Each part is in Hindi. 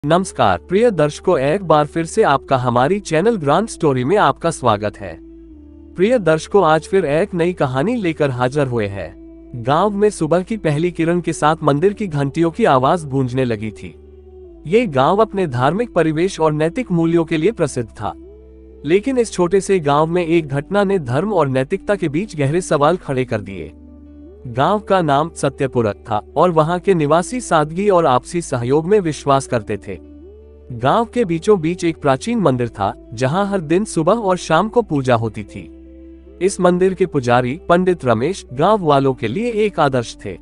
नमस्कार प्रिय दर्शकों, एक बार फिर से आपका हमारी चैनल ग्रांड स्टोरी में आपका स्वागत है। प्रिय दर्शकों, आज फिर एक नई कहानी लेकर हाजिर हुए हैं। गांव में सुबह की पहली किरण के साथ मंदिर की घंटियों की आवाज गूंजने लगी थी। ये गांव अपने धार्मिक परिवेश और नैतिक मूल्यों के लिए प्रसिद्ध था, लेकिन इस छोटे से गांव में एक घटना ने धर्म और नैतिकता के बीच गहरे सवाल खड़े कर दिए। गांव का नाम सत्यपुर था और वहां के निवासी सादगी और आपसी सहयोग में विश्वास करते थे। गांव के बीचों बीच एक प्राचीन मंदिर था, जहां हर दिन सुबह और शाम को पूजा होती थी। इस मंदिर के पुजारी पंडित रमेश गांव वालों के लिए एक आदर्श थे।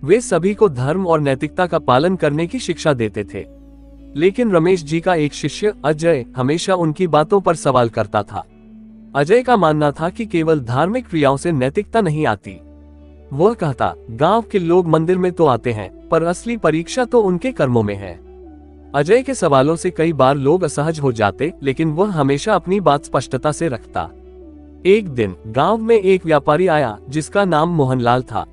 वे सभी को धर्म और नैतिकता का पालन करने की शिक्षा देते थे, लेकिन रमेश जी का एक शिष्य अजय हमेशा उनकी बातों पर सवाल करता था। अजय का मानना था कि केवल धार्मिक क्रियाओं से नैतिकता नहीं आती। वह कहता, गांव के लोग मंदिर में तो आते हैं, पर असली परीक्षा तो उनके कर्मों में है। अजय के सवालों से कई बार लोग असहज हो जाते, लेकिन वह हमेशा अपनी बात स्पष्टता से रखता। एक दिन गांव में एक व्यापारी आया जिसका नाम मोहनलाल था।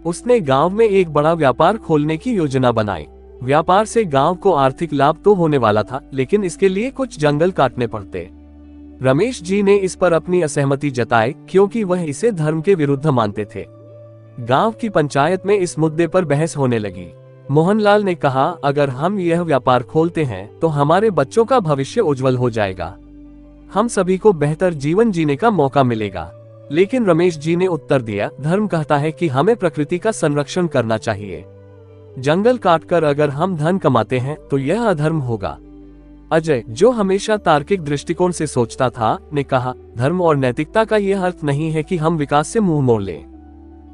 उसने गांव में एक बड़ा व्यापार खोलने की योजना बनाई। व्यापार से गांव को आर्थिक लाभ तो होने वाला था, लेकिन इसके लिए कुछ जंगल काटने पड़ते। रमेश जी ने इस पर अपनी असहमति जताई, क्योंकि वह इसे धर्म के विरुद्ध मानते थे। गांव की पंचायत में इस मुद्दे पर बहस होने लगी। मोहनलाल ने कहा, अगर हम यह व्यापार खोलते हैं तो हमारे बच्चों का भविष्य उज्जवल हो जाएगा, हम सभी को बेहतर जीवन जीने का मौका मिलेगा। लेकिन रमेश जी ने उत्तर दिया, धर्म कहता है कि हमें प्रकृति का संरक्षण करना चाहिए। जंगल काटकर अगर हम धन कमाते हैं तो यह अधर्म होगा। अजय, जो हमेशा तार्किक दृष्टिकोण से सोचता था, ने कहा, धर्म और नैतिकता का यह अर्थ नहीं है कि हम विकास से मुंह मोड़ लें।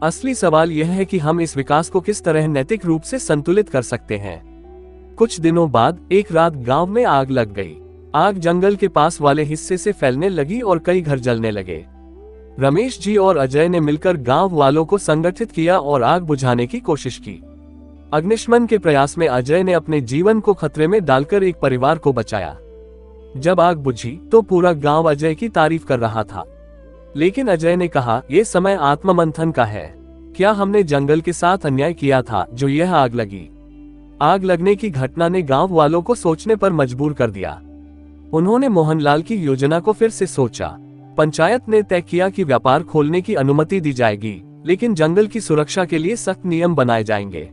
असली सवाल यह है कि हम इस विकास को किस तरह नैतिक रूप से संतुलित कर सकते हैं। कुछ दिनों बाद एक रात गांव में आग लग गई। आग जंगल के पास वाले हिस्से से फैलने लगी और कई घर जलने लगे। रमेश जी और अजय ने मिलकर गांव वालों को संगठित किया और आग बुझाने की कोशिश की। अग्निशमन के प्रयास में अजय ने अपने जीवन को खतरे में डालकर एक परिवार को बचाया। जब आग बुझी तो पूरा गांव अजय की तारीफ कर रहा था, लेकिन अजय ने कहा, यह समय आत्ममंथन का है। क्या हमने जंगल के साथ अन्याय किया था जो यह आग लगी? आग लगने की घटना ने गांव वालों को सोचने पर मजबूर कर दिया। उन्होंने मोहनलाल की योजना को फिर से सोचा। पंचायत ने तय किया कि व्यापार खोलने की अनुमति दी जाएगी, लेकिन जंगल की सुरक्षा के लिए सख्त नियम बनाए जाएंगे।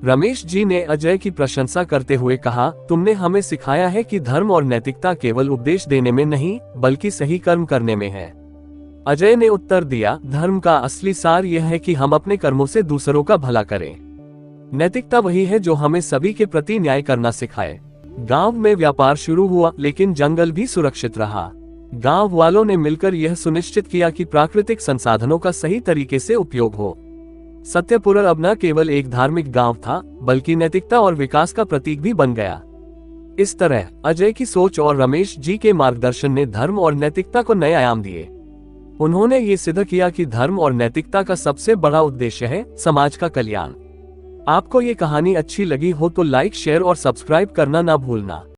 रमेश जी ने अजय की प्रशंसा करते हुए कहा, तुमने हमें सिखाया है कि धर्म और नैतिकता केवल उपदेश देने में नहीं, बल्कि सही कर्म करने में है। अजय ने उत्तर दिया, धर्म का असली सार यह है कि हम अपने कर्मों से दूसरों का भला करें। नैतिकता वही है जो हमें सभी के प्रति न्याय करना सिखाए। गांव में व्यापार शुरू हुआ, लेकिन जंगल भी सुरक्षित रहा। गांव वालों ने मिलकर यह सुनिश्चित किया कि प्राकृतिक संसाधनों का सही तरीके से उपयोग हो। सत्यपुर अब न केवल एक धार्मिक गांव था, बल्कि नैतिकता और विकास का प्रतीक भी बन गया। इस तरह अजय की सोच और रमेश जी के मार्गदर्शन ने धर्म और नैतिकता को नए आयाम दिए। उन्होंने ये सिद्ध किया कि धर्म और नैतिकता का सबसे बड़ा उद्देश्य है समाज का कल्याण। आपको ये कहानी अच्छी लगी हो तो लाइक, शेयर और सब्सक्राइब करना ना भूलना।